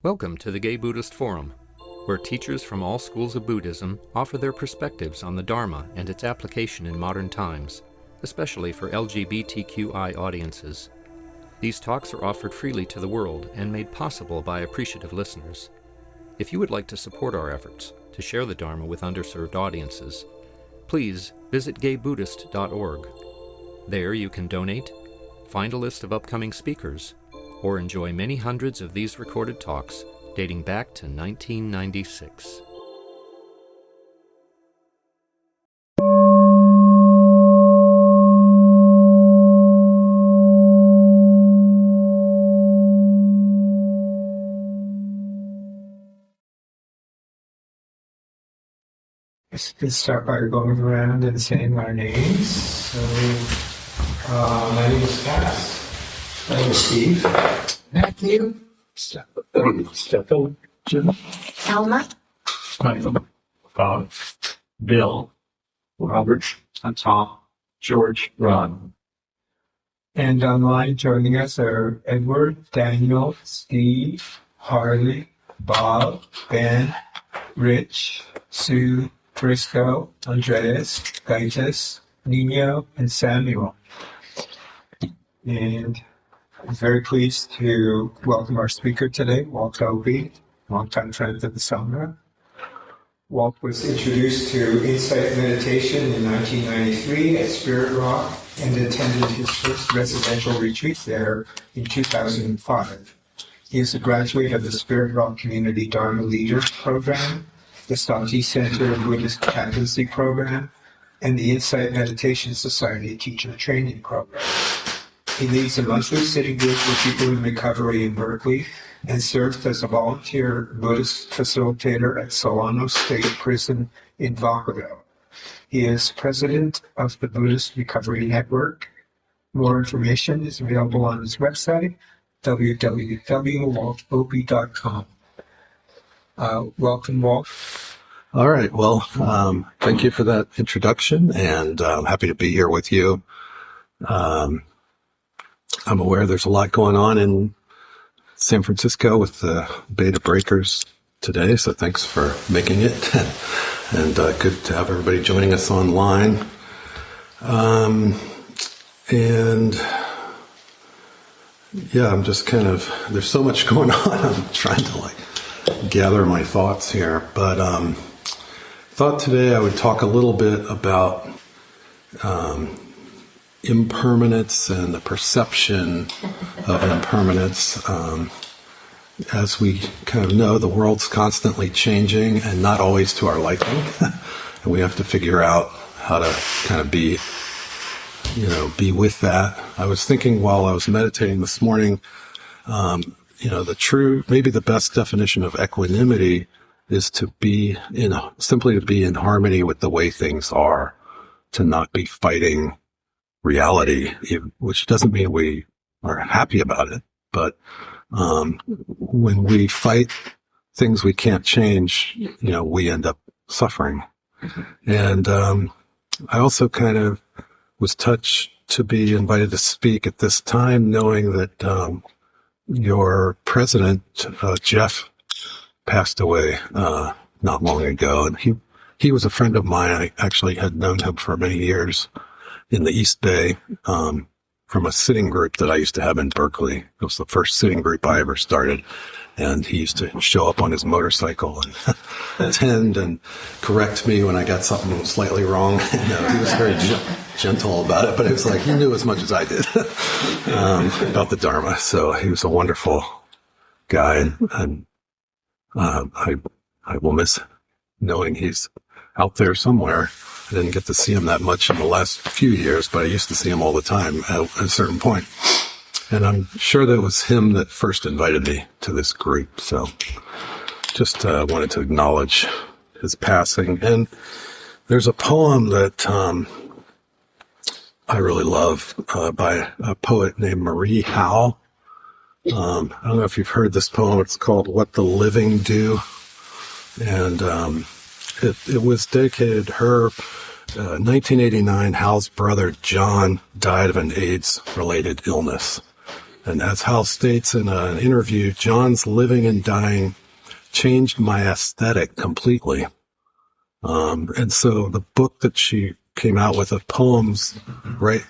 Welcome to the Gay Buddhist Forum, where teachers from all schools of Buddhism offer their perspectives on the Dharma and its application in modern times, especially for LGBTQI audiences. These talks are offered freely to the world and made possible by appreciative listeners. If you would like to support our efforts to share the Dharma with underserved audiences, please visit gaybuddhist.org. There you can donate, find a list of upcoming speakers, or enjoy many hundreds of these recorded talks dating back to 1996. Let's start by going around and saying our names. So, my name is Cass. My name is Steve. Matthew. Stefan. Jim. Alma. Michael. Bob. Bill. Robert. I'm Tom. George. Ron. And online joining us are Edward, Daniel, Steve, Harley, Bob, Ben, Rich, Sue, Briscoe, Andreas, Gaitis, Nino, and Samuel. And I'm very pleased to welcome our speaker today, Walt Opie, longtime friend of the Sangha. Walt was introduced to insight meditation in 1993 at Spirit Rock and attended his first residential retreat there in 2005. He is a graduate of the Spirit Rock Community Dharma Leaders Program, the Sati Center Buddhist Chaplaincy Program, and the Insight Meditation Society Teacher Training Program. He leads a monthly sitting group for people in recovery in Berkeley and serves as a volunteer Buddhist facilitator at Solano State Prison in Vacaville. He is president of the Buddhist Recovery Network. More information is available on his website, www.waltopie.com. Welcome, Walt. All right. Well, thank you for that introduction, and I'm happy to be here with you. I'm aware there's a lot going on in San Francisco with the beta breakers today, so thanks for making it. And good to have everybody joining us online. And yeah, I'm just there's so much going on. I'm trying to gather my thoughts here, but thought today I would talk a little bit about impermanence and the perception of impermanence. As we kind of know, the world's constantly changing and not always to our liking. And we have to figure out how to kind of be with that. I was thinking while I was meditating this morning, maybe the best definition of equanimity is simply to be in harmony with the way things are, to not be fighting reality, which doesn't mean we are happy about it, but when we fight things we can't change, we end up suffering. And I also kind of was touched to be invited to speak at this time, knowing that your president, Jeff, passed away not long ago. And he was a friend of mine. I actually had known him for many years in the East Bay from a sitting group that I used to have in Berkeley. It was the first sitting group I ever started. And he used to show up on his motorcycle and attend and correct me when I got something slightly wrong. He was very gentle about it, but it was like he knew as much as I did about the Dharma. So he was a wonderful guy, and I will miss knowing he's out there somewhere. I didn't get to see him that much in the last few years, but I used to see him all the time at a certain point. And I'm sure that it was him that first invited me to this group. So just wanted to acknowledge his passing. And there's a poem that I really love by a poet named Marie Howe. I don't know if you've heard this poem. It's called What the Living Do. And it was dedicated to her. 1989, Hal's brother John died of an AIDS-related illness. And as Hal states in an interview, John's living and dying changed my aesthetic completely. And so the book that she came out with of poems, right,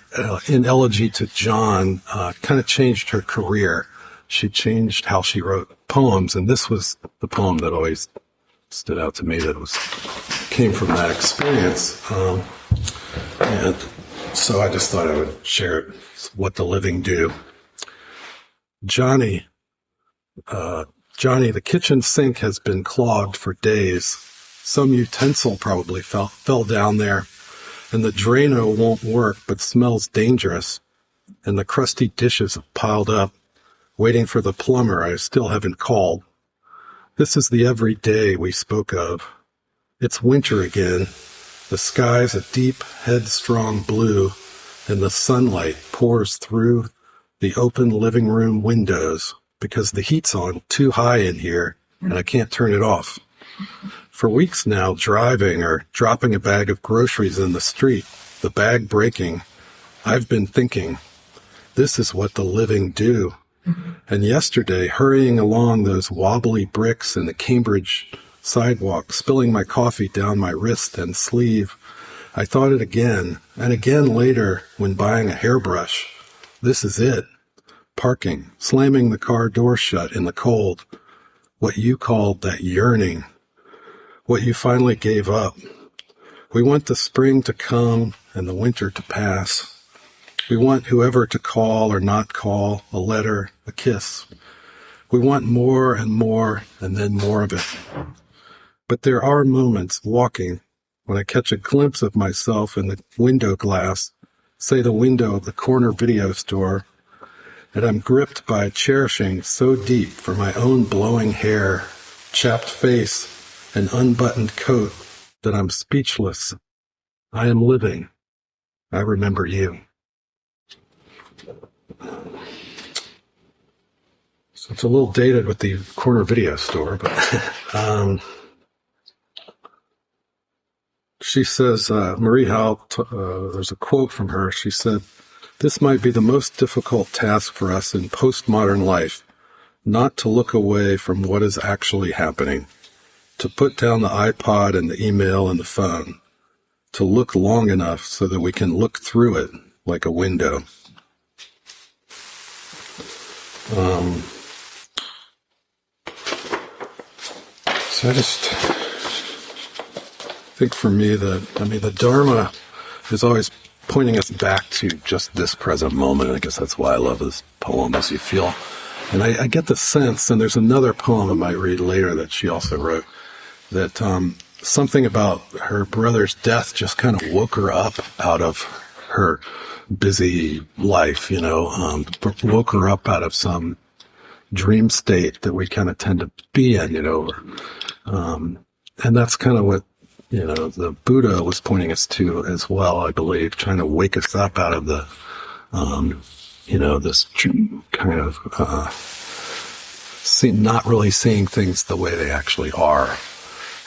in elegy to John, kind of changed her career. She changed how she wrote poems, and this was the poem that always stood out to me that came from that experience. And so I just thought I would share what the living do. Johnny, the kitchen sink has been clogged for days. Some utensil probably fell down there, and the Drano won't work but smells dangerous, and the crusty dishes have piled up, waiting for the plumber I still haven't called. This is the everyday we spoke of. It's winter again. The sky's a deep, headstrong blue, and the sunlight pours through the open living room windows because the heat's on too high in here, and I can't turn it off. For weeks now, driving or dropping a bag of groceries in the street, the bag breaking, I've been thinking, this is what the living do. And yesterday, hurrying along those wobbly bricks in the Cambridge sidewalk, spilling my coffee down my wrist and sleeve, I thought it again, and again later when buying a hairbrush. This is it. Parking, slamming the car door shut in the cold. What you called that yearning. What you finally gave up. We want the spring to come and the winter to pass. We want whoever to call or not call, a letter, a kiss. We want more and then more of it. But there are moments walking when I catch a glimpse of myself in the window glass, say the window of the corner video store, and I'm gripped by a cherishing so deep for my own blowing hair, chapped face, and unbuttoned coat that I'm speechless. I am living. I remember you. So it's a little dated with the corner video store, but she says, Marie Howe, there's a quote from her. She said, "This might be the most difficult task for us in postmodern life, not to look away from what is actually happening, to put down the iPod and the email and the phone, to look long enough so that we can look through it like a window." So I just think for me the Dharma is always pointing us back to just this present moment. I guess that's why I love this poem, as you feel. And I get the sense, and there's another poem I might read later that she also wrote, that something about her brother's death just kind of woke her up out of her busy life, woke her up out of some dream state that we kind of tend to be in, and that's kind of what, the Buddha was pointing us to as well, I believe, trying to wake us up out of the, this kind of not really seeing things the way they actually are.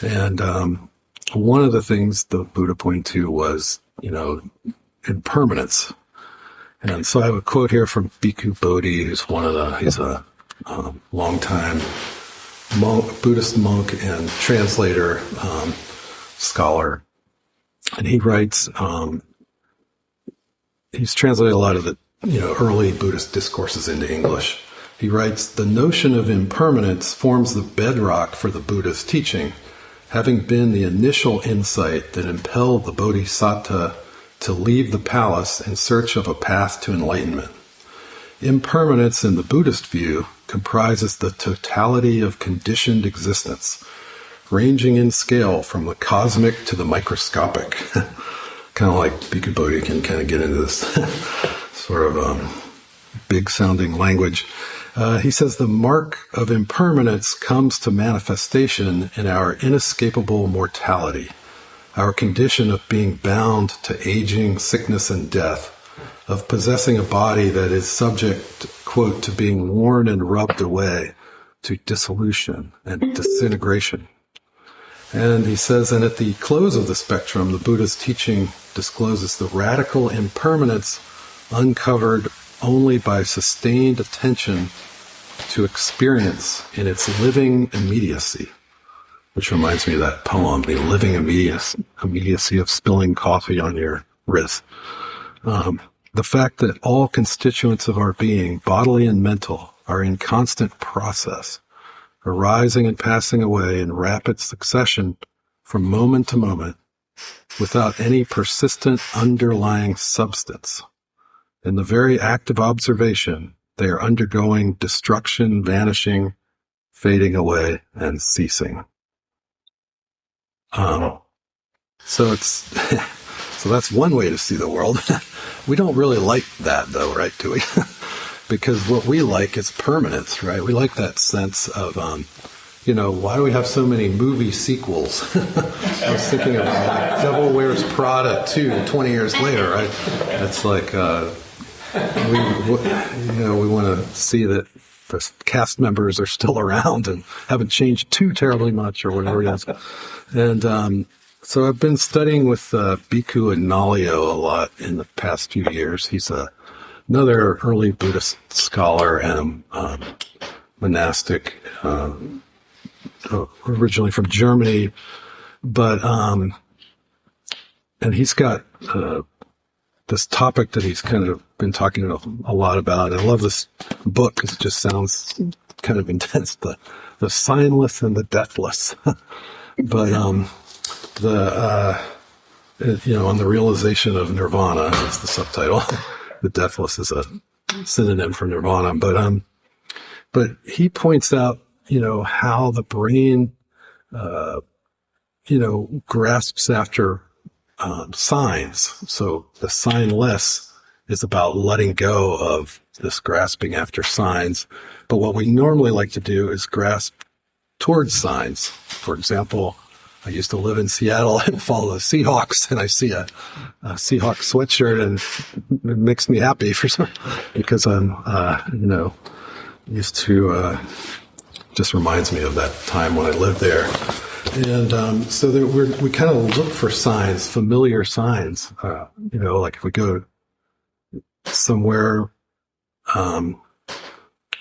And one of the things the Buddha pointed to was, impermanence. And so I have a quote here from Bhikkhu Bodhi, he's a longtime Buddhist monk and translator, scholar. And he writes, he's translated a lot of the, early Buddhist discourses into English. He writes, "The notion of impermanence forms the bedrock for the Buddha's teaching, having been the initial insight that impelled the Bodhisattva to leave the palace in search of a path to enlightenment. Impermanence in the Buddhist view comprises the totality of conditioned existence, ranging in scale from the cosmic to the microscopic." Kind of like Bhikkhu Bodhi can kind of get into this sort of big-sounding language. He says the mark of impermanence comes to manifestation in our inescapable mortality, our condition of being bound to aging, sickness, and death, of possessing a body that is subject, quote, to being worn and rubbed away, to dissolution and disintegration. And he says, and at the close of the spectrum, the Buddha's teaching discloses the radical impermanence uncovered only by sustained attention to experience in its living immediacy, which reminds me of that poem, The Living Immediacy of Spilling Coffee on Your Wrist. The fact that all constituents of our being, bodily and mental, are in constant process, arising and passing away in rapid succession from moment to moment, without any persistent underlying substance. In the very act of observation, they are undergoing destruction, vanishing, fading away, and ceasing. So that's one way to see the world. We don't really like that, though, right? Do we? Because what we like is permanence, right? We like that sense of, why do we have so many movie sequels? I was thinking of Devil Wears Prada 2 20 years later, right? It's like, we want to see that the cast members are still around and haven't changed too terribly much or whatever it is. And so I've been studying with Bhikkhu Nalio a lot in the past few years. He's another early Buddhist scholar and monastic, originally from Germany, but and he's got this topic that he's kind of been talking a lot about. And I love this book because it just sounds kind of intense. The signless and the deathless, but on the realization of nirvana is the subtitle. The deathless is a synonym for nirvana, but he points out, how the brain, grasps after signs. So the signless is about letting go of this grasping after signs. But what we normally like to do is grasp towards signs. For example, I used to live in Seattle and follow the Seahawks, and I see a Seahawks sweatshirt, and it makes me happy because I'm, used to, just reminds me of that time when I lived there. And so we kind of look for signs, familiar signs, like if we go somewhere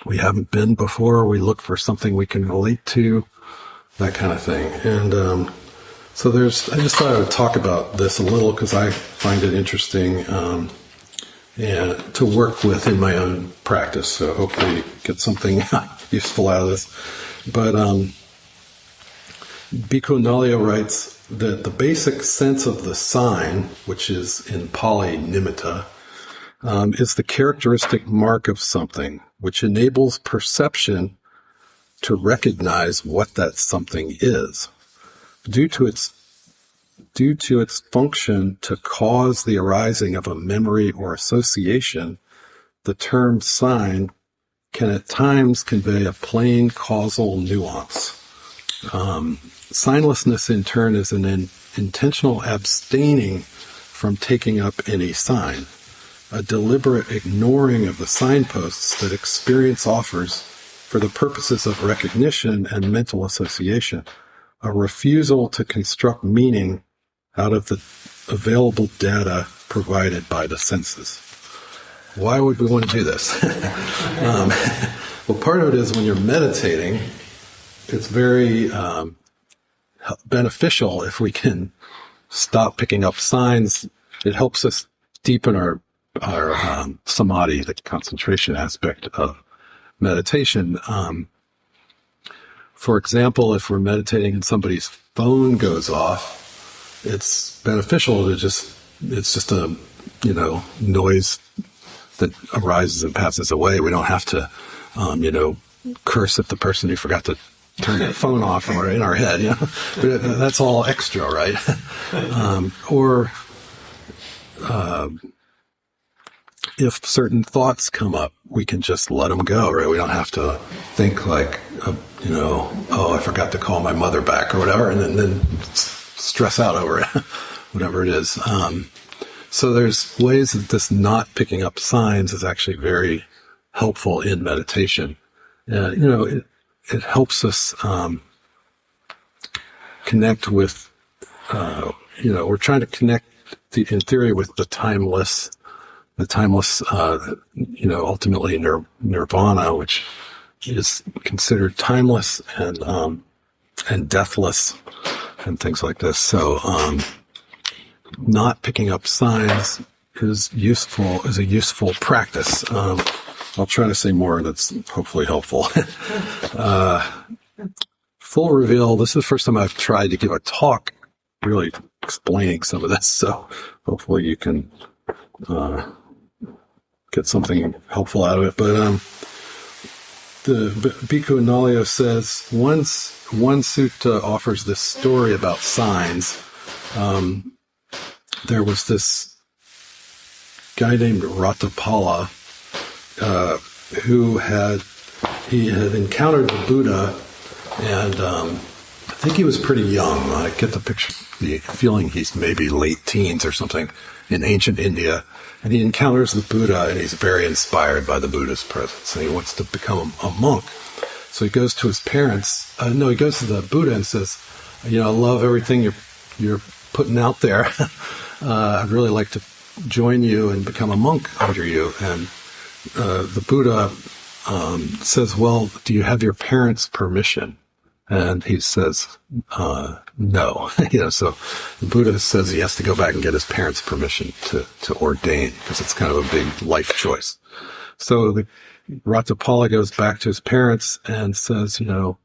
we haven't been before, we look for something we can relate to, that kind of thing. And so I just thought I would talk about this a little because I find it interesting and to work with in my own practice. So hopefully get something useful out of this. But Bhikkhu Nalio writes that the basic sense of the sign, which is in Pali nimitta, is the characteristic mark of something, which enables perception to recognize what that something is. Due to its function to cause the arising of a memory or association, the term sign can at times convey a plain causal nuance. Signlessness, in turn, is an intentional abstaining from taking up any sign, a deliberate ignoring of the signposts that experience offers for the purposes of recognition and mental association, a refusal to construct meaning out of the available data provided by the senses. Why would we want to do this? Well, part of it is when you're meditating, it's very beneficial if we can stop picking up signs. It helps us deepen our samadhi, the concentration aspect of meditation. For example, if we're meditating and somebody's phone goes off, it's beneficial to it's just a, noise that arises and passes away. We don't have to, curse at the person who forgot to turn their phone off or in our head, That's all extra, right? If certain thoughts come up, we can just let them go, right? We don't have to think like, I forgot to call my mother back or whatever, and then stress out over it, whatever it is. So there's ways that this not picking up signs is actually very helpful in meditation. It helps us connect with, we're trying to connect in theory with the timeless, the timeless, ultimately nirvana, which is considered timeless and deathless and things like this. So, not picking up signs is a useful practice. I'll try to say more that's hopefully helpful. Full reveal. This is the first time I've tried to give a talk really explaining some of this. So hopefully you can get something helpful out of it. But the Bhikkhu Nalaya says one sutta offers this story about signs. There was this guy named Ratapala who had encountered the Buddha, and I think he was pretty young. I get the feeling he's maybe late teens or something in ancient India. And he encounters the Buddha, and he's very inspired by the Buddha's presence, and he wants to become a monk. So he goes to his parents. He goes to the Buddha and says, I love everything you're putting out there. I'd really like to join you and become a monk under you. And the Buddha says, well, do you have your parents' permission? And he says, no. So the Buddha says he has to go back and get his parents' permission to ordain, because it's kind of a big life choice. So the Ratapala goes back to his parents and says, can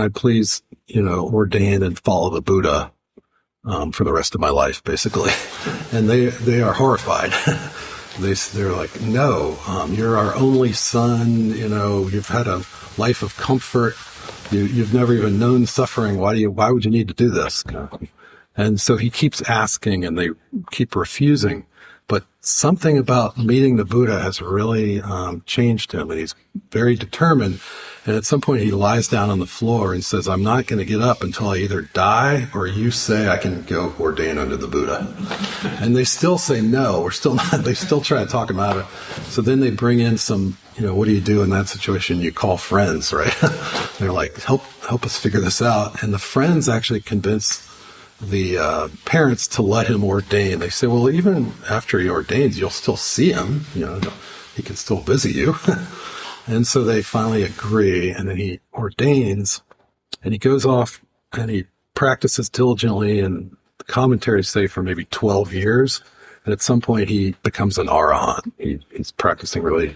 I please, ordain and follow the Buddha for the rest of my life, basically. And they are horrified. They're like, no, you're our only son. You've had a life of comfort. You've never even known suffering. Why would you need to do this? And so he keeps asking, and they keep refusing. But something about meeting the Buddha has really changed him, and he's very determined. And at some point he lies down on the floor and says, I'm not going to get up until I either die or you say I can go ordain under the Buddha. And they still say no. We're still not. They still try to talk him out of it. So then they bring in some, what do you do in that situation? You call friends, right? They're like, help us figure this out. And the friends actually convince the parents to let him ordain. They say, well, even after he ordains, you'll still see him. He can still visit you. And so they finally agree, and then he ordains, and he goes off and he practices diligently, and the commentaries say for maybe 12 years. And at some point he becomes an arahant. He's practicing really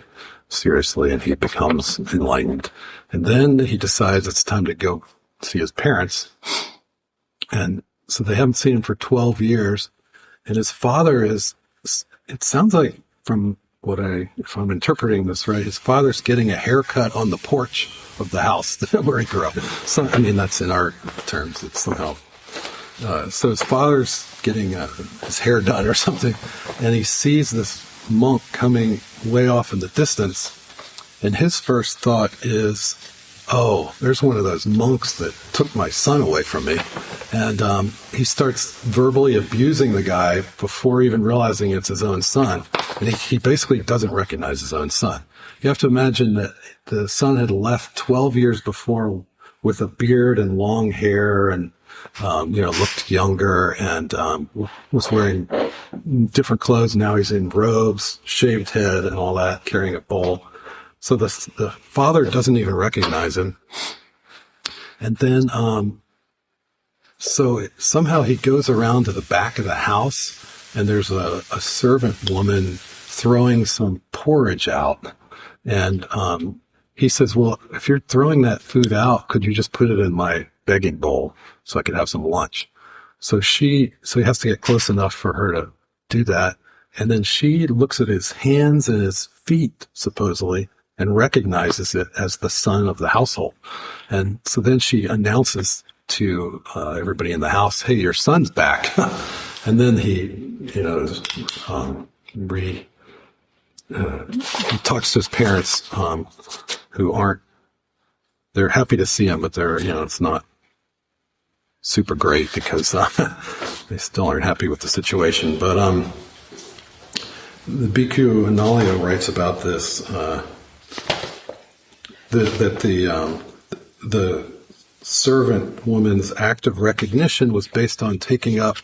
seriously, and he becomes enlightened. And then he decides it's time to go see his parents. And so they haven't seen him for 12 years. And his father it sounds like if I'm interpreting this right, his father's getting a haircut on the porch of the house where he grew up. So, that's in our terms. It's somehow. So his father's getting his hair done or something, and he sees this monk coming way off in the distance. And his first thought is, oh, there's one of those monks that took my son away from me. And he starts verbally abusing the guy before even realizing it's his own son. And he basically doesn't recognize his own son. You have to imagine that the son had left 12 years before with a beard and long hair and, looked younger and was wearing different clothes. Now he's in robes, shaved head and all that, carrying a bowl. So the father doesn't even recognize him. And then, so somehow he goes around to the back of the house, and there's a servant woman throwing some porridge out. And he says, well, if you're throwing that food out, could you just put it in my begging bowl so I could have some lunch? So he has to get close enough for her to do that. And then she looks at his hands and his feet, supposedly, and recognizes it as the son of the household. And so then she announces to everybody in the house, hey, your son's back. And then he talks to his parents, who they're happy to see him, but it's not super great because they still aren't happy with the situation. But the Bhikkhu Analayo writes about this, that the servant woman's act of recognition was based on taking up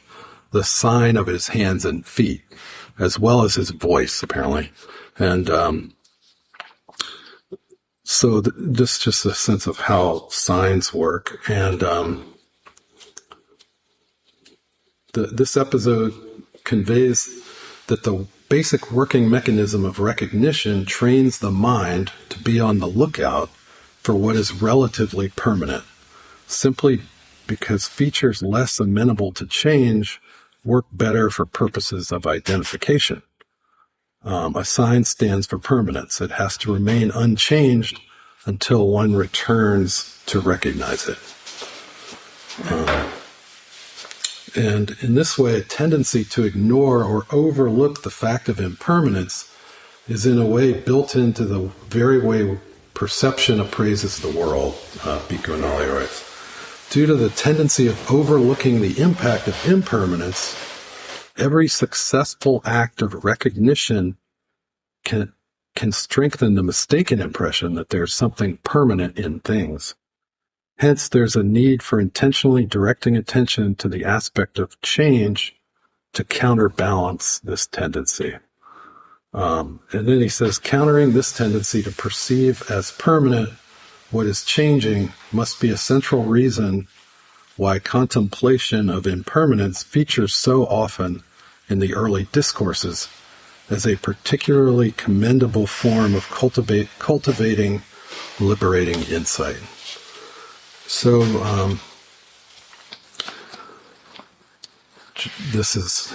the sign of his hands and feet, as well as his voice, apparently. And so just a sense of how signs work. And this episode conveys that the basic working mechanism of recognition trains the mind to be on the lookout for what is relatively permanent, simply because features less amenable to change work better for purposes of identification. A sign stands for permanence. It has to remain unchanged until one returns to recognize it. And in this way, a tendency to ignore or overlook the fact of impermanence is in a way built into the very way perception appraises the world, Bhikkhu Nali writes. Due to the tendency of overlooking the impact of impermanence, every successful act of recognition can strengthen the mistaken impression that there's something permanent in things. Hence, there's a need for intentionally directing attention to the aspect of change to counterbalance this tendency. And then he says, countering this tendency to perceive as permanent what is changing must be a central reason why contemplation of impermanence features so often in the early discourses as a particularly commendable form of cultivating liberating insight. So this is,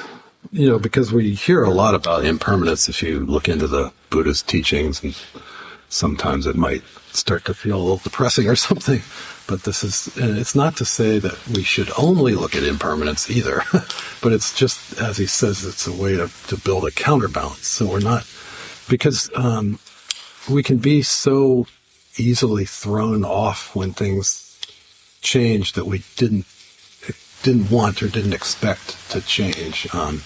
because we hear a lot about impermanence if you look into the Buddhist teachings, and sometimes it might start to feel a little depressing or something, but and it's not to say that we should only look at impermanence either, but it's just, as he says, it's a way to build a counterbalance. So we're not, because we can be so easily thrown off when things change that we didn't want or didn't expect to change. I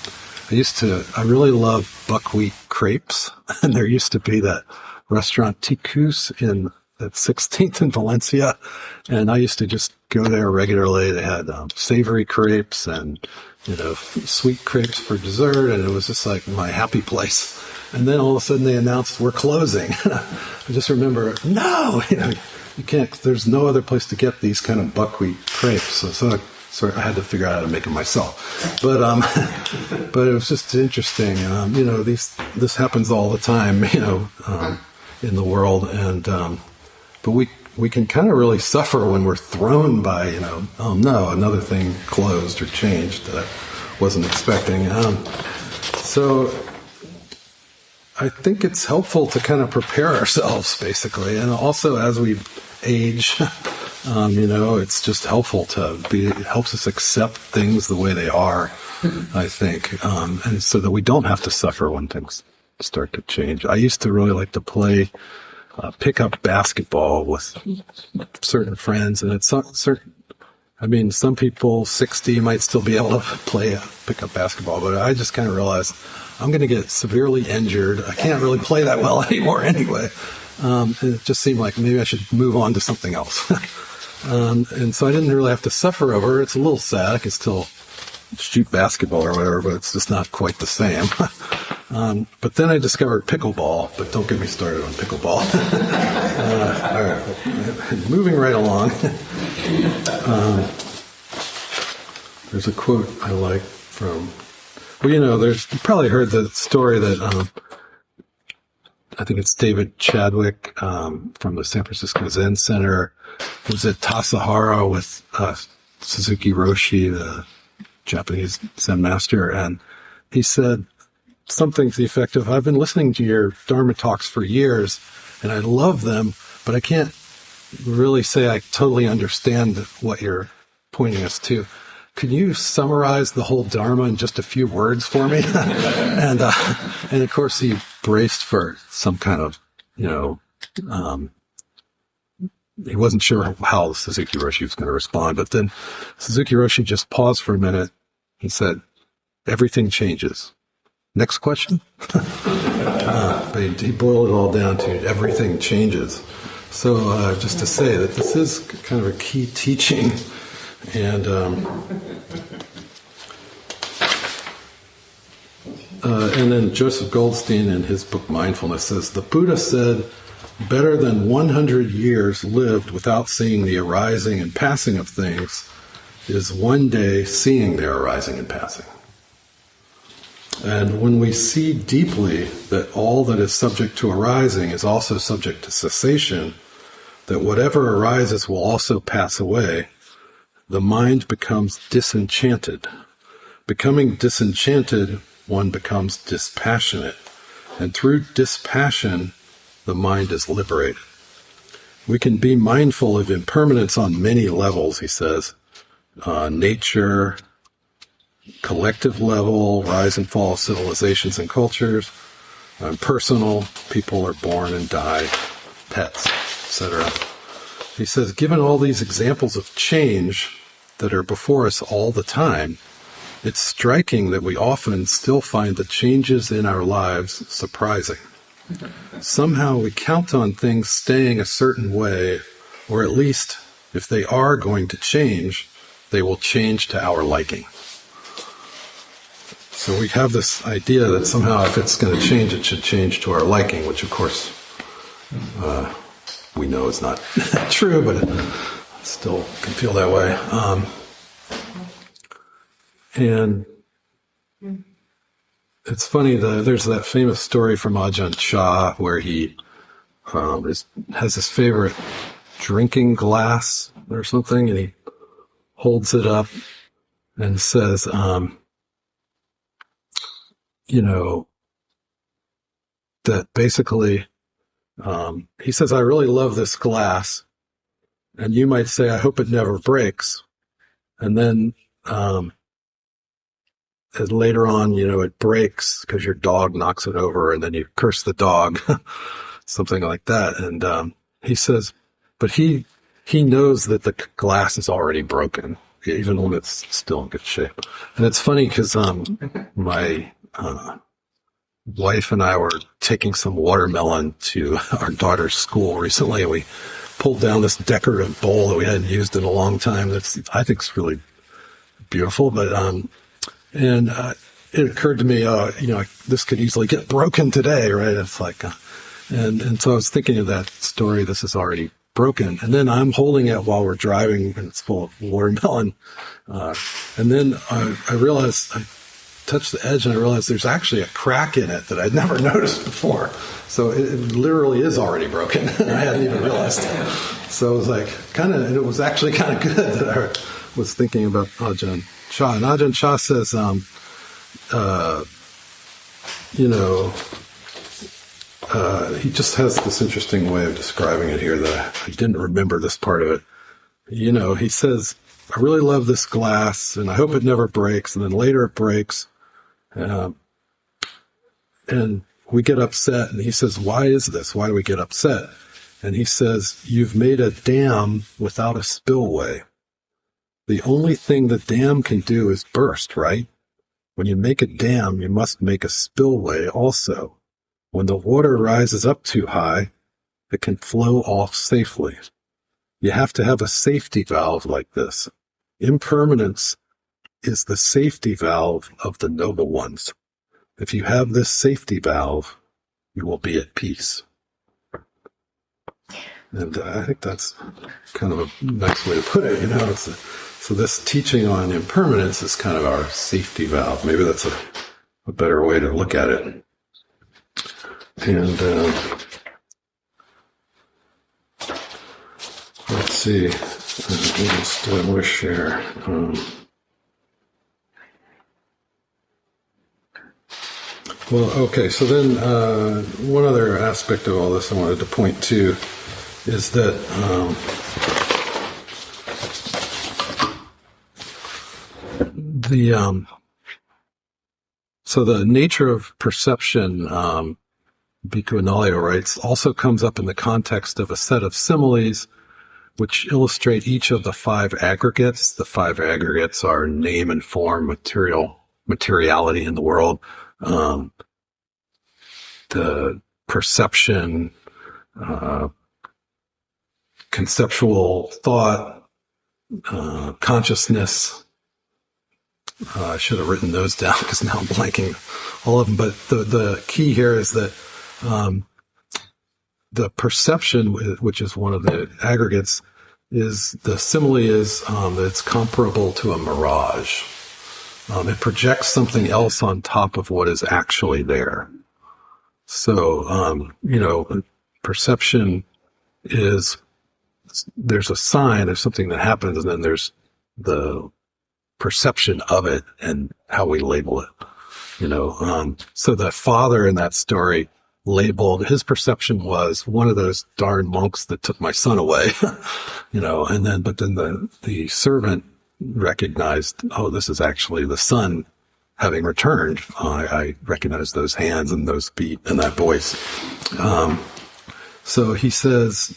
really love buckwheat crepes, and there used to be that restaurant Ticus at 16th in Valencia, and I used to just go there regularly. They had savory crepes and sweet crepes for dessert, and it was just like my happy place. And then all of a sudden they announced we're closing. I just remember, no, you can't. There's no other place to get these kind of buckwheat crepes. So I had to figure out how to make them myself. But it was just interesting. This happens all the time. In the world, and but we can kind of really suffer when we're thrown by oh no, another thing closed or changed that I wasn't expecting. So I think it's helpful to kind of prepare ourselves, basically, and also as we age, it's just helpful it helps us accept things the way they are, I think, and so that we don't have to suffer when things start to change. I used to really like to play pickup basketball with certain friends, and some people 60 might still be able to play pickup basketball, but I just kind of realized I'm going to get severely injured. I can't really play that well anymore anyway. And it just seemed like maybe I should move on to something else. And so I didn't really have to suffer over it. It's a little sad. I can still shoot basketball or whatever, but it's just not quite the same. But then I discovered pickleball, but don't get me started on pickleball. All right, moving right along. There's a quote I like from, you probably heard the story that I think it's David Chadwick from the San Francisco Zen Center was at Tassajara with Suzuki Roshi, the Japanese Zen master, and he said something to the effect of, I've been listening to your Dharma talks for years, and I love them, but I can't really say I totally understand what you're pointing us to. Could you summarize the whole Dharma in just a few words for me? And of course he braced for some kind of, he wasn't sure how Suzuki Roshi was going to respond, but then Suzuki Roshi just paused for a minute and said, everything changes. Next question? But he boiled it all down to everything changes. So just to say that this is kind of a key teaching, and And then Joseph Goldstein in his book Mindfulness says, the Buddha said, better than 100 years lived without seeing the arising and passing of things is one day seeing their arising and passing. And when we see deeply that all that is subject to arising is also subject to cessation, that whatever arises will also pass away, the mind becomes disenchanted. Becoming disenchanted, one becomes dispassionate. And through dispassion, the mind is liberated. We can be mindful of impermanence on many levels, he says. Nature, collective level, rise and fall of civilizations and cultures, personal, people are born and die, pets, etc. He says, given all these examples of change that are before us all the time, it's striking that we often still find the changes in our lives surprising. Somehow we count on things staying a certain way, or at least, if they are going to change, they will change to our liking. So we have this idea that somehow if it's going to change, it should change to our liking, which of course we know is not true, but it still can feel that way. And it's funny, there's that famous story from Ajahn Chah where he has his favorite drinking glass or something, and he holds it up and says, that basically, he says, I really love this glass, and you might say, I hope it never breaks. And then, and later on, it breaks because your dog knocks it over, and then you curse the dog, something like that. And he says, but he knows that the glass is already broken, even when it's still in good shape. And it's funny because my wife and I were taking some watermelon to our daughter's school recently, and we pulled down this decorative bowl that we hadn't used in a long time. That's, I think, is really beautiful, but it occurred to me, this could easily get broken today, right? It's like, and so I was thinking of that story. This is already broken, and then I'm holding it while we're driving, and it's full of watermelon. And then I realized I touched the edge, and I realized there's actually a crack in it that I'd never noticed before. So it literally is already broken. I hadn't even realized. So it was like and it was actually kind of good that I was thinking about Ajahn Chah. And Ajahn Chah says, he just has this interesting way of describing it here that I didn't remember this part of it. He says, I really love this glass, and I hope it never breaks. And then later it breaks. And we get upset. And he says, why is this? Why do we get upset? And he says, you've made a dam without a spillway. The only thing the dam can do is burst, right? When you make a dam, you must make a spillway also. When the water rises up too high, it can flow off safely. You have to have a safety valve like this. Impermanence is the safety valve of the noble ones. If you have this safety valve, you will be at peace. And I think that's kind of a nice way to put it, So this teaching on impermanence is kind of our safety valve. Maybe that's a better way to look at it. And let's see. I want to share. So then one other aspect of all this I wanted to point to is that the nature of perception, Bhikkhu Analayo writes, also comes up in the context of a set of similes which illustrate each of the five aggregates. The five aggregates are name and form, materiality in the world, the perception, conceptual thought, consciousness, I should have written those down because now I'm blanking all of them. But the key here is that the perception, which is one of the aggregates, is the simile is that it's comparable to a mirage. It projects something else on top of what is actually there. So, perception is, there's a sign, there's something that happens, and then there's the perception of it and how we label it. So the father in that story labeled, his perception was one of those darn monks that took my son away, but then the servant recognized, oh, this is actually the son having returned. I recognize those hands and those feet and that voice. So he says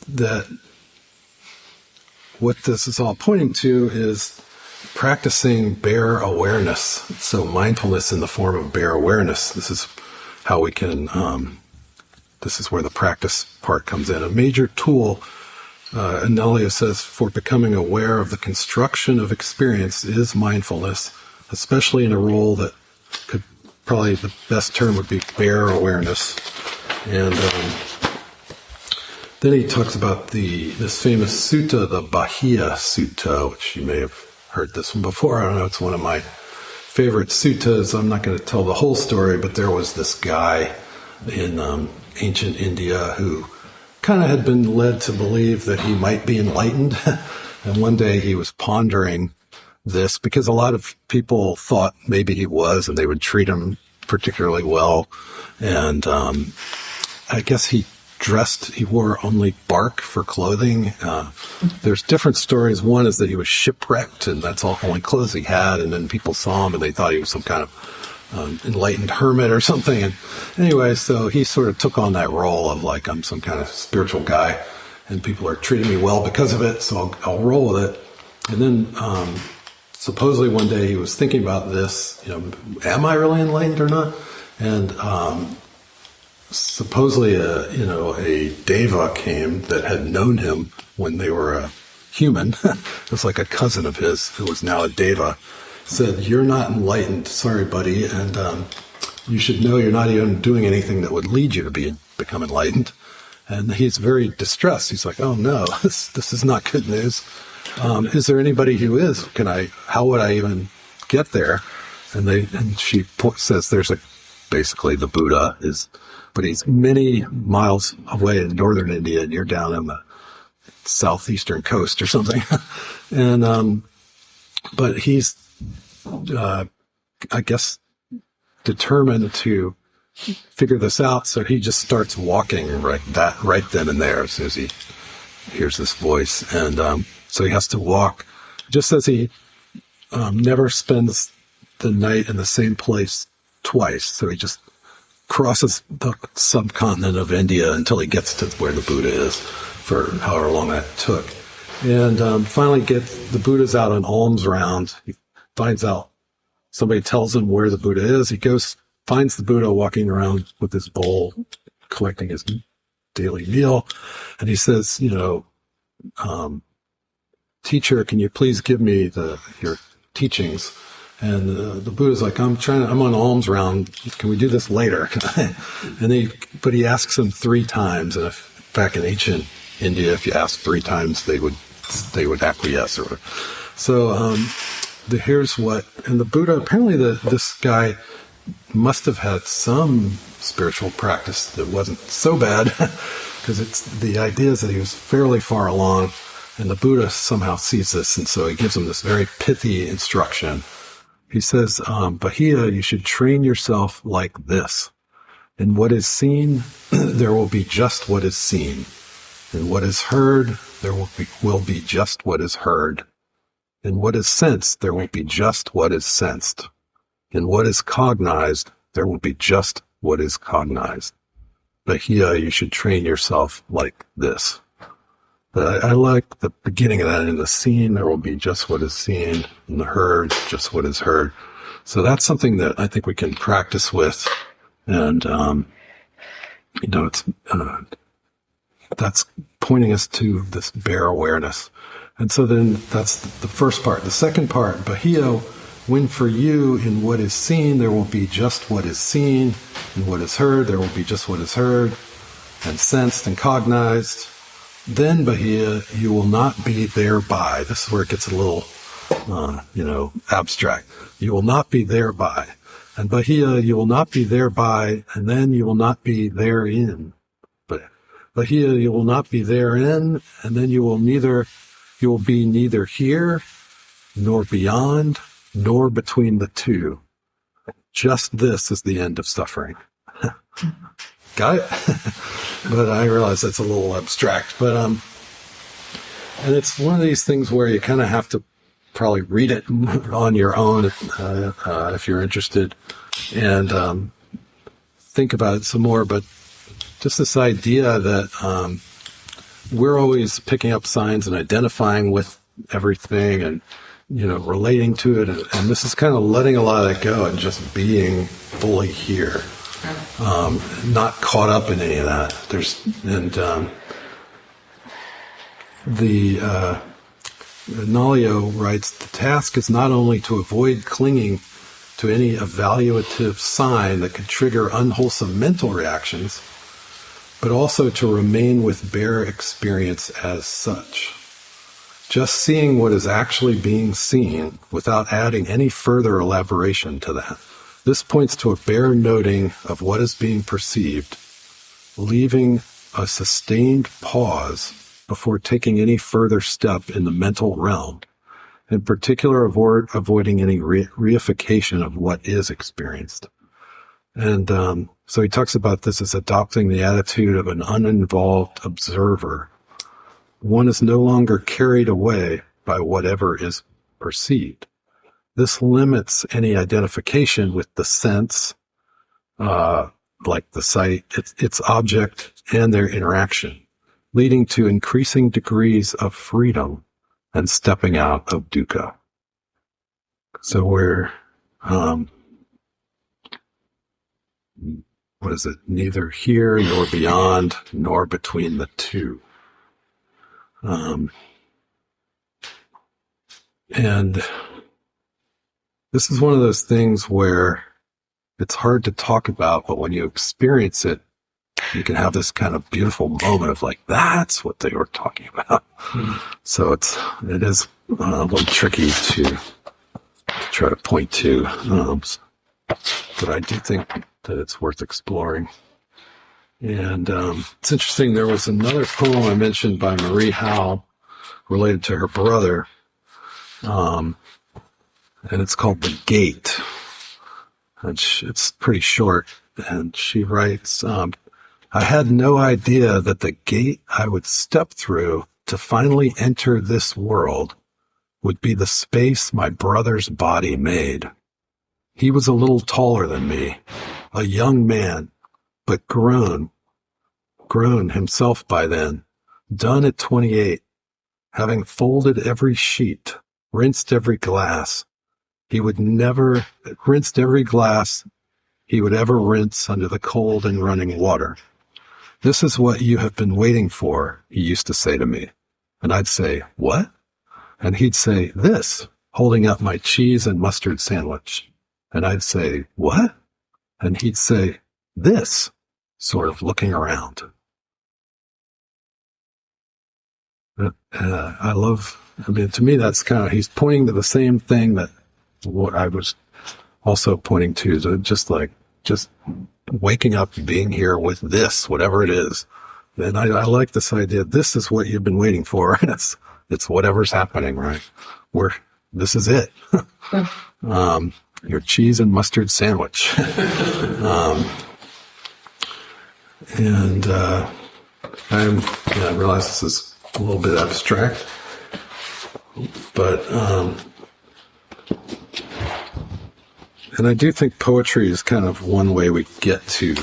that what this is all pointing to is practicing bare awareness. So mindfulness in the form of bare awareness. This is how we can, this is where the practice part comes in. A major tool, Anelia says, for becoming aware of the construction of experience is mindfulness, especially in a role that could, probably the best term would be bare awareness. And then he talks about this famous sutta, the Bahia Sutta, which you may have heard this one before. I don't know, it's one of my favorite suttas. I'm not going to tell the whole story, but there was this guy in ancient India who kind of had been led to believe that he might be enlightened. And one day he was pondering this because a lot of people thought maybe he was, and they would treat him particularly well. And I guess he wore only bark for clothing. There's different stories. One is that he was shipwrecked, and that's all only clothes he had, and then people saw him and they thought he was some kind of enlightened hermit or something. And anyway, so he sort of took on that role of like, I'm some kind of spiritual guy and people are treating me well because of it, so I'll roll with it. And then supposedly one day he was thinking about this, am I really enlightened or not? And supposedly a deva came that had known him when they were a human. It was like a cousin of his who was now a deva. Said, you're not enlightened, sorry buddy, and you should know you're not even doing anything that would lead you to become enlightened. And he's very distressed. He's like, oh no, this is not good news. Is there anybody who is? How would I even get there? And she says there's basically the Buddha but he's many miles away in northern India and you're down on the southeastern coast or something. And, but he's, I guess, determined to figure this out. So he just starts walking right then and there as soon as he hears this voice. And, so he has to walk, just as he, never spends the night in the same place twice. So he just crosses the subcontinent of India until he gets to where the Buddha is, for however long that took. And finally the Buddha's out on alms round. He finds out, somebody tells him where the Buddha is. He goes, finds the Buddha walking around with his bowl, collecting his daily meal. And he says, teacher, can you please give me your teachings? And the Buddha's like, I'm on alms round. Can we do this later? But he asks him 3 times. And back in ancient India, if you asked 3 times, they would acquiesce. So here's what. And the Buddha, apparently this guy must have had some spiritual practice that wasn't so bad, because the idea is that he was fairly far along, and the Buddha somehow sees this, and so he gives him this very pithy instruction. He says, Bahia, you should train yourself like this. In what is seen, there will be just what is seen. In what is heard, there will be just what is heard. In what is sensed, there will be just what is sensed. In what is cognized, there will be just what is cognized. Bahia, you should train yourself like this. I like the beginning of that. In the seen, there will be just what is seen. In the heard, just what is heard. So that's something that I think we can practice with. And, that's pointing us to this bare awareness. And so then that's the first part. The second part, Bahia, when for you in what is seen there will be just what is seen, in what is heard there will be just what is heard, and sensed and cognized, then, Bahia, you will not be thereby. This is where it gets a little, abstract. You will not be thereby. And Bahia, you will not be thereby, and then you will not be therein. But Bahia, you will not be therein, and then you will be neither here, nor beyond, nor between the two. Just this is the end of suffering. Got it? But I realize that's a little abstract. But and it's one of these things where you kind of have to probably read it on your own if you're interested, and think about it some more. But just this idea that we're always picking up signs and identifying with everything and relating to it, and this is kind of letting a lot of that go and just being fully here. Not caught up in any of that. Nalio writes, the task is not only to avoid clinging to any evaluative sign that could trigger unwholesome mental reactions, but also to remain with bare experience as such. Just seeing what is actually being seen without adding any further elaboration to that. This points to a bare noting of what is being perceived, leaving a sustained pause before taking any further step in the mental realm, in particular avoiding any reification of what is experienced. And so he talks about this as adopting the attitude of an uninvolved observer. One is no longer carried away by whatever is perceived. This limits any identification with the sense, like the sight, its object, and their interaction, leading to increasing degrees of freedom and stepping out of dukkha. So we're, neither here nor beyond, nor between the two. And this is one of those things where it's hard to talk about, but when you experience it, you can have this kind of beautiful moment of like, that's what they were talking about. Mm-hmm. So it is a little tricky to try to point to, but I do think that it's worth exploring. And it's interesting, there was another poem I mentioned by Marie Howe related to her brother, and it's called The Gate. And it's pretty short. And she writes, I had no idea that the gate I would step through to finally enter this world would be the space my brother's body made. He was a little taller than me, a young man, but grown himself by then, done at 28, having folded every sheet, rinsed every glass. He would never rinsed every glass he would ever rinse under the cold and running water. This is what you have been waiting for, he used to say to me. And I'd say, what? And he'd say, this, holding up my cheese and mustard sandwich. And I'd say, what? And he'd say, this, sort of looking around. To me, that's kind of, he's pointing to the same thing that what I was also pointing to, so just waking up and being here with this, whatever it is. And I like this idea, this is what you've been waiting for. It's whatever's happening, right? This is it. Your cheese and mustard sandwich. I realize this is a little bit abstract, but and I do think poetry is kind of one way we get to,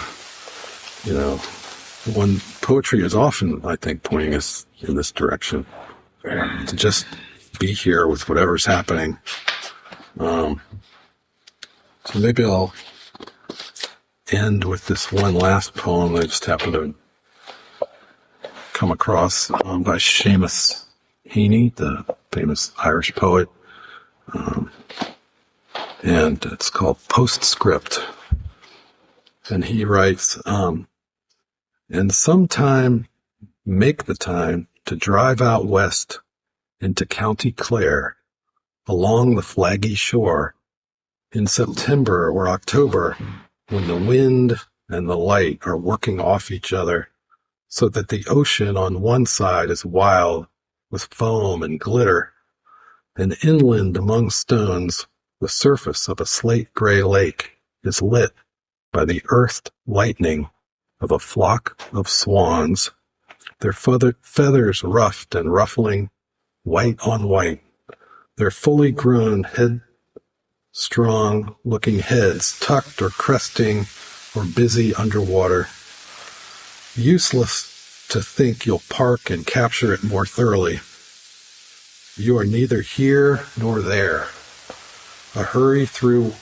poetry is often, I think, pointing us in this direction, to just be here with whatever's happening. So maybe I'll end with this one last poem I just happened to come across by Seamus Heaney, the famous Irish poet. and it's called Postscript. And he writes, and sometime make the time to drive out west into County Clare, along the flaggy shore, in September or October, when the wind and the light are working off each other, so that the ocean on one side is wild with foam and glitter, and inland among stones, the surface of a slate-gray lake is lit by the earthed lightning of a flock of swans, their feathers ruffed and ruffling, white on white, their fully grown headstrong-looking heads tucked or cresting or busy underwater. Useless to think you'll park and capture it more thoroughly. You are neither here nor there. A hurry through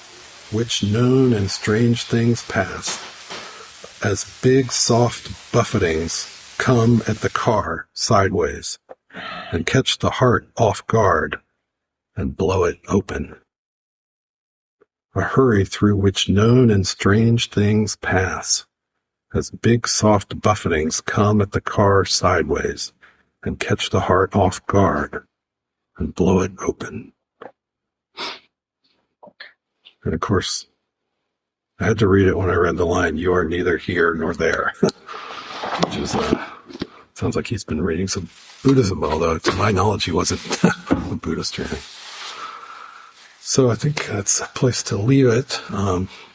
which known and strange things pass, as big soft buffetings come at the car sideways, and catch the heart off guard, and blow it open. A hurry through which known and strange things pass, as big soft buffetings come at the car sideways, and catch the heart off guard, and blow it open. And of course, I had to read it when I read the line, "You are neither here nor there," which is, sounds like he's been reading some Buddhism, although to my knowledge he wasn't a Buddhist or anything. So I think that's a place to leave it.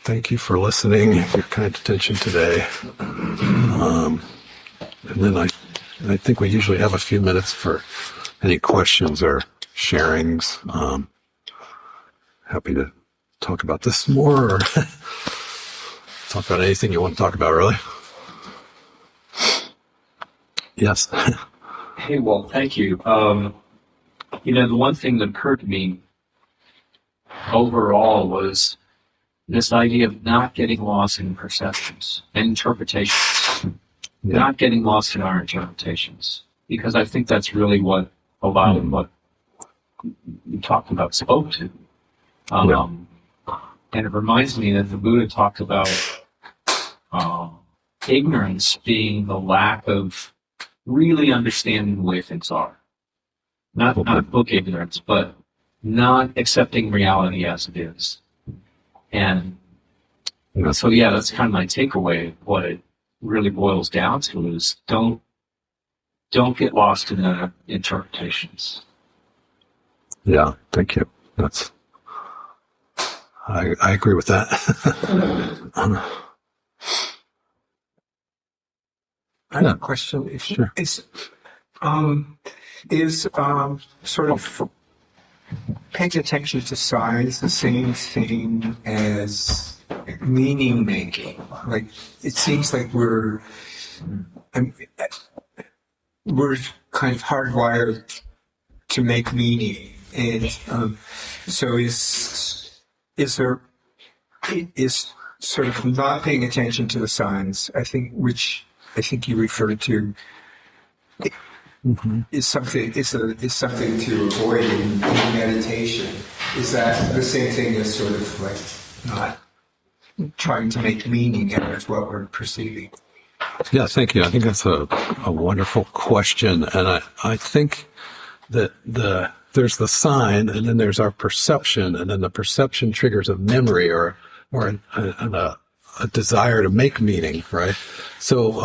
Thank you for listening, your kind attention today. And then I think we usually have a few minutes for any questions or sharings. Happy to talk about this more, or talk about anything you want to talk about, really. Yes. Hey, Walt, thank you. The one thing that occurred to me overall was this idea of not getting lost in perceptions and interpretations, not getting lost in our interpretations, because I think that's really what a lot of what you talked about spoke to. And it reminds me that the Buddha talked about ignorance being the lack of really understanding the way things are. Not book ignorance, but not accepting reality as it is. And so, that's kind of my takeaway. What it really boils down to is don't get lost in the interpretations. Yeah, thank you. I agree with that. I have a question. Sure. Is sort of paying attention to signs the same thing as meaning making? Like, it seems like we're kind of hardwired to make meaning, and so is sort of not paying attention to the signs, which I think you referred to, is something to avoid in meditation. Is that the same thing as sort of like not trying to make meaning out of what we're perceiving? Yeah, thank you. I think that's a wonderful question, and I think that there's the sign, and then there's our perception, and then the perception triggers a memory or a desire to make meaning, right? So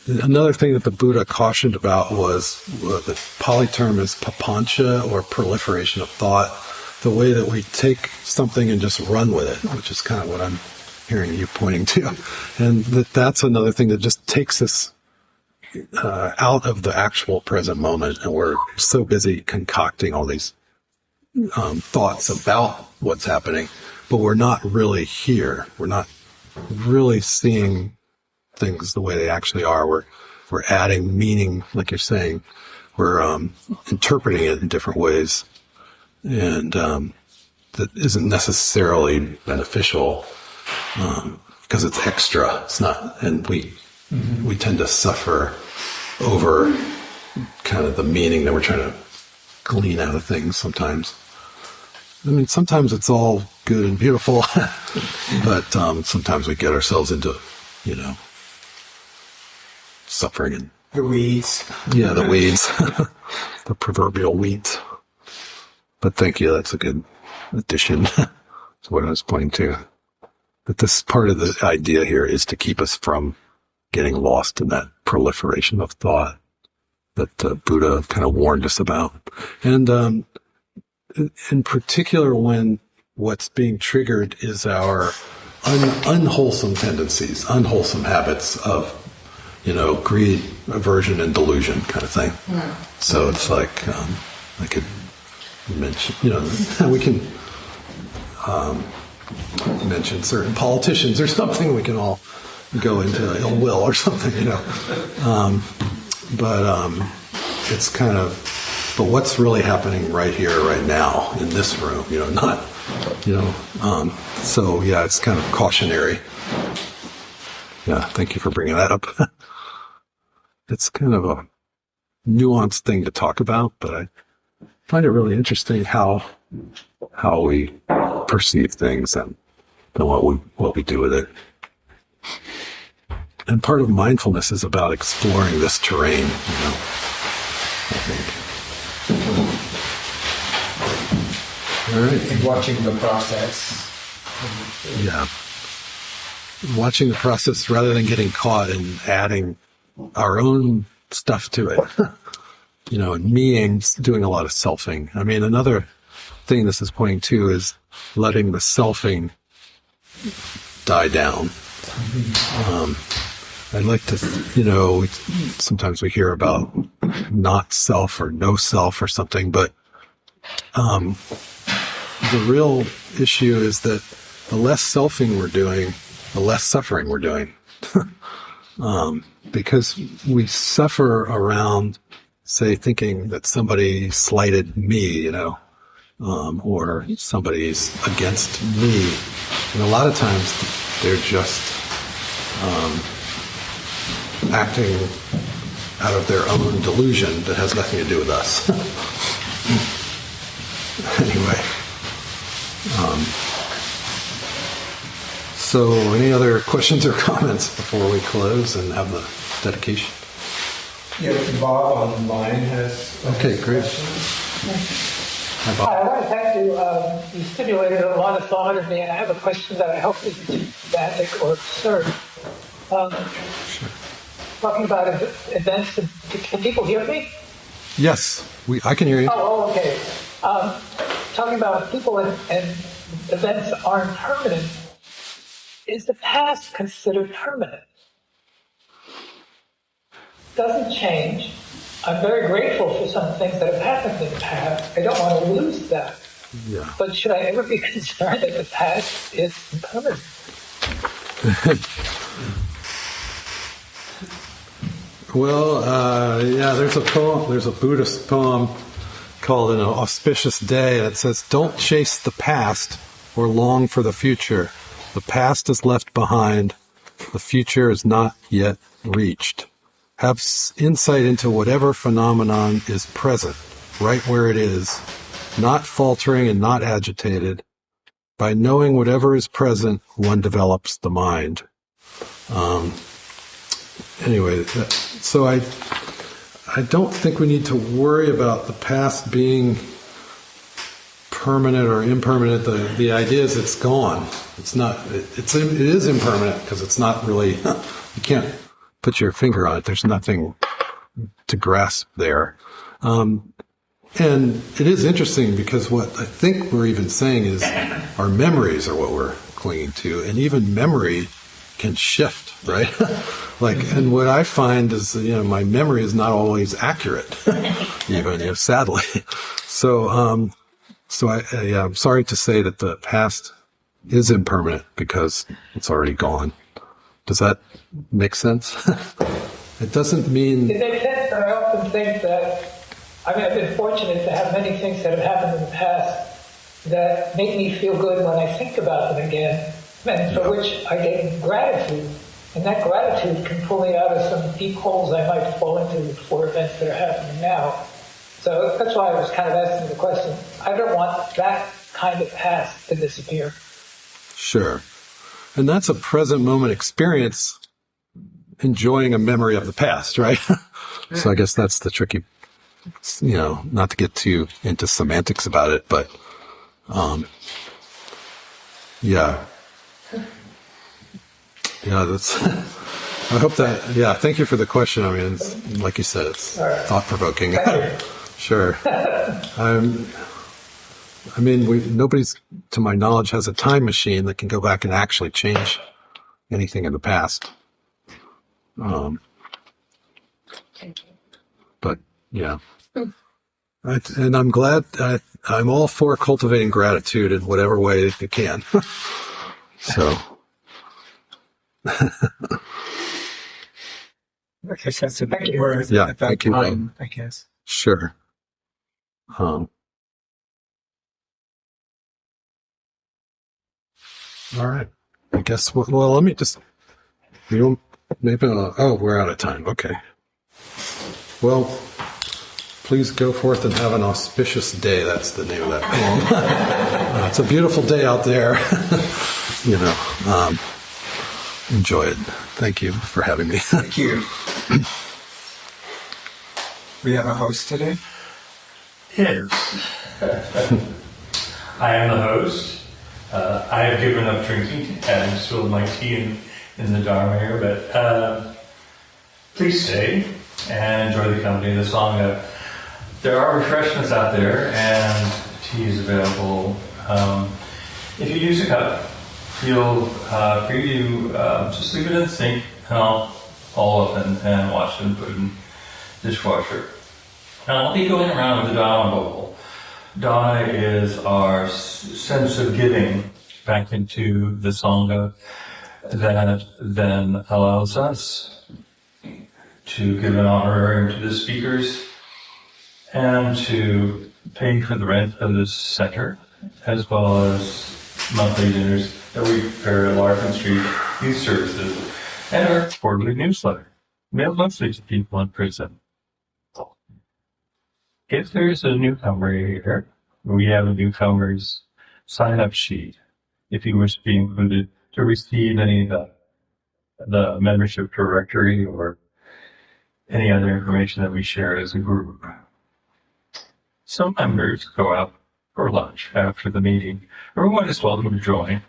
another thing that the Buddha cautioned about was the Pali term is papancha, or proliferation of thought, the way that we take something and just run with it, which is kind of what I'm hearing you pointing to. And that's another thing that just takes us out of the actual present moment, and we're so busy concocting all these thoughts about what's happening, but we're not really here. We're not really seeing things the way they actually are. We're adding meaning, like you're saying. We're interpreting it in different ways, and that isn't necessarily beneficial because it's extra. It's not, and we tend to suffer over kind of the meaning that we're trying to glean out of things sometimes. I mean, sometimes it's all good and beautiful, but sometimes we get ourselves into, suffering and The weeds. yeah, the weeds, the proverbial weeds. But thank you. That's a good addition to what I was pointing to. But this part of the idea here is to keep us from getting lost in that proliferation of thought that Buddha kind of warned us about. And in particular, when what's being triggered is our unwholesome tendencies, unwholesome habits of, greed, aversion, and delusion kind of thing. Mm. So it's like, I could mention, we can mention certain politicians or something. We can all go into ill will or something, But it's kind of, but what's really happening right here, right now, in this room, not, so yeah, it's kind of cautionary. Yeah, thank you for bringing that up. It's kind of a nuanced thing to talk about, but I find it really interesting how we perceive things and what we do with it. And part of mindfulness is about exploring this terrain, I think. All right. And watching the process. Yeah. Watching the process rather than getting caught and adding our own stuff to it. And meing, doing a lot of selfing. I mean, another thing this is pointing to is letting the selfing die down. I'd like to, sometimes we hear about not self or no self or something, but the real issue is that the less selfing we're doing, the less suffering we're doing. Because we suffer around, say, thinking that somebody slighted me, or somebody's against me. And a lot of times they're just acting out of their own delusion that has nothing to do with us. Anyway. So any other questions or comments before we close and have the dedication? Yeah, Bob online has okay, great. Hi, Bob. I want to thank you. You stimulated a lot of thought in me, and I have a question that I hope isn't too pedantic or absurd. Sure. Talking about events, can people hear me? Yes, I can hear you. Oh, okay. Talking about people and events aren't permanent. Is the past considered permanent? Doesn't change. I'm very grateful for some things that have happened in the past. I don't want to lose that. Yeah. But should I ever be concerned that the past is permanent? Well, there's a poem. There's a Buddhist poem called "An Auspicious Day," and it says, "Don't chase the past or long for the future. The past is left behind. The future is not yet reached. Have insight into whatever phenomenon is present, right where it is, not faltering and not agitated. By knowing whatever is present, one develops the mind." Anyway, so I don't think we need to worry about the past being permanent or impermanent. The idea is it's gone. It's not. It is impermanent because it's not really. You can't put your finger on it. There's nothing to grasp there. And it is interesting because what I think we're even saying is our memories are what we're clinging to, and even memory can shift, right? And what I find is, my memory is not always accurate, even, sadly. So I'm sorry to say that the past is impermanent because it's already gone. Does that make sense? It doesn't mean... It makes sense, but I often think that, I've been fortunate to have many things that have happened in the past that make me feel good when I think about them again, and for which I gain gratitude. And that gratitude can pull me out of some deep holes I might fall into for events that are happening now. So that's why I was kind of asking the question. I don't want that kind of past to disappear. Sure. And that's a present moment experience, enjoying a memory of the past, right? So I guess that's the tricky, not to get too into semantics about it, but, yeah. Yeah, that's, I hope that, thank you for the question. I mean, like you said, it's thought-provoking. Sure. Nobody's, to my knowledge, has a time machine that can go back and actually change anything in the past. But yeah, and I'm glad. I'm all for cultivating gratitude in whatever way you can. So, I guess that's a big word yeah, at that thank you. time, I guess. Sure. All right. I guess. Well, let me just. Maybe. We're out of time. Okay. Well, please go forth and have an auspicious day. That's the name of that poem. It's a beautiful day out there. Enjoy it. Thank you for having me. Thank you. We have a host today. Yes. I am the host. I have given up drinking and spilled my tea in the Dharma here, but please stay and enjoy the company of the Sangha. There are refreshments out there and tea is available. If you use a cup, feel free to just leave it in the sink and I'll haul up and wash it and put it in the dishwasher. Now I'll be going around with the Dharma bowl. Dharma is our sense of giving back into the Sangha that then allows us to give an honorarium to the speakers and to pay for the rent of this center, as well as monthly dinners that we prepare at Larkin Street Youth Services, and our quarterly newsletter, mailed monthly to people in prison. If there's a newcomer here, we have a newcomer's sign-up sheet, if you wish to be included to receive any of the membership directory or any other information that we share as a group. Some members go out for lunch after the meeting. Everyone is welcome to join.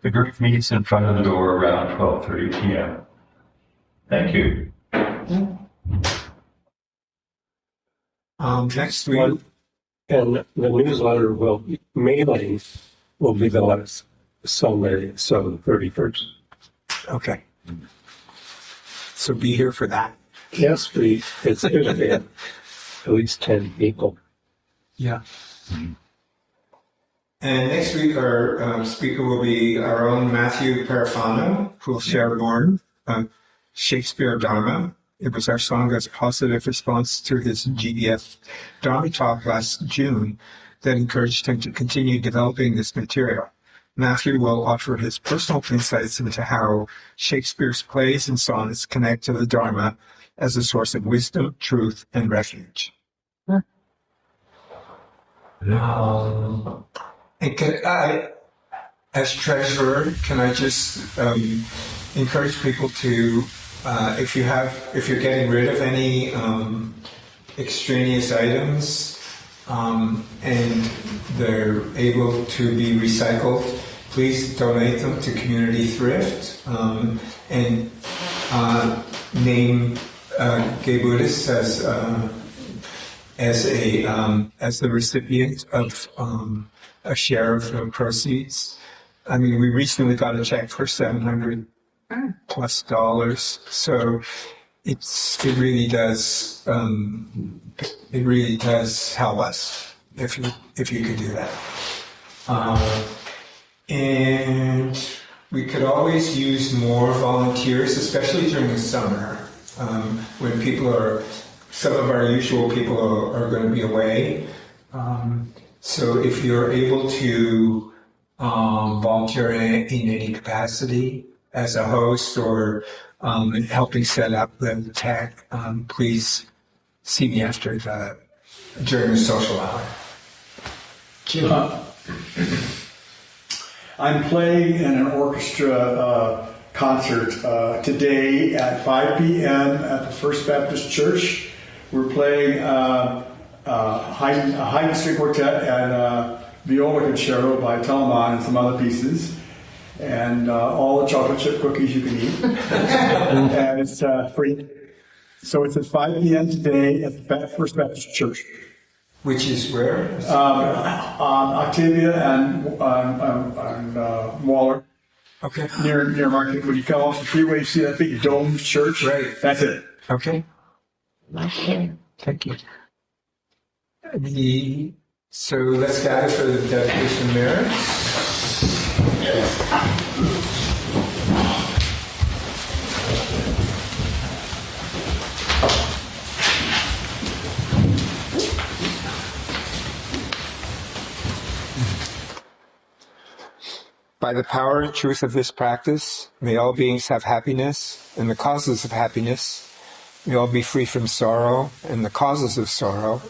The group meets in front of the door around 12:30 p.m. Thank you. Next week. And the newsletter mailing will be the last Sunday, so the 31st. Okay. So be here for that. Yes, please. It's usually at least 10 people. Yeah. And next week, our speaker will be our own Matthew Parafano, who will share more Shakespeare Dharma. It was our Sangha's positive response to his GDF Dharma talk last June that encouraged him to continue developing this material. Matthew will offer his personal insights into how Shakespeare's plays and sonnets connect to the Dharma as a source of wisdom, truth, and refuge. And can I, as treasurer, can I just encourage people to, if you're getting rid of any extraneous items and they're able to be recycled, please donate them to Community Thrift and name Gay Buddhist as the recipient of a share of the proceeds. I mean, we recently got a check for $700+ so it really does help us if you could do that. And we could always use more volunteers, especially during the summer when some of our usual people are going to be away. So if you're able to volunteer in any capacity as a host or helping set up the tech, please see me during the social hour. Jim. I'm playing in an orchestra concert today at 5 p.m. at the First Baptist Church. We're playing Haydn String Quartet and Viola Concerto by Telemann and some other pieces. And all the chocolate chip cookies you can eat. And it's free. So it's at 5 p.m. today at the First Baptist Church. Which is where? Octavia and Waller. Okay. Near Market. When you come off the freeway, you see that big domed church? Right. That's it. Okay. Okay. Thank you. So let's gather for the dedication of marriage. By the power and truth of this practice, may all beings have happiness and the causes of happiness. May all be free from sorrow and the causes of sorrow.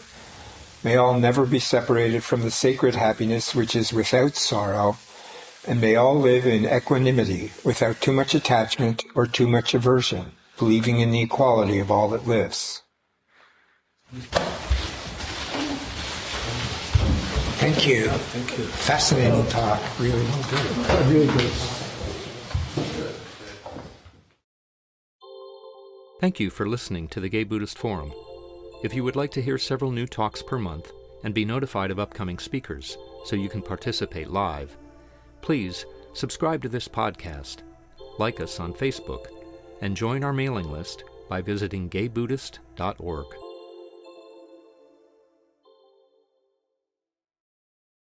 May all never be separated from the sacred happiness which is without sorrow. And may all live in equanimity without too much attachment or too much aversion, believing in the equality of all that lives. Thank you. Thank you. Fascinating talk. Really good. Really good. Thank you for listening to the Gay Buddhist Forum. If you would like to hear several new talks per month and be notified of upcoming speakers so you can participate live, please subscribe to this podcast, like us on Facebook, and join our mailing list by visiting gaybuddhist.org.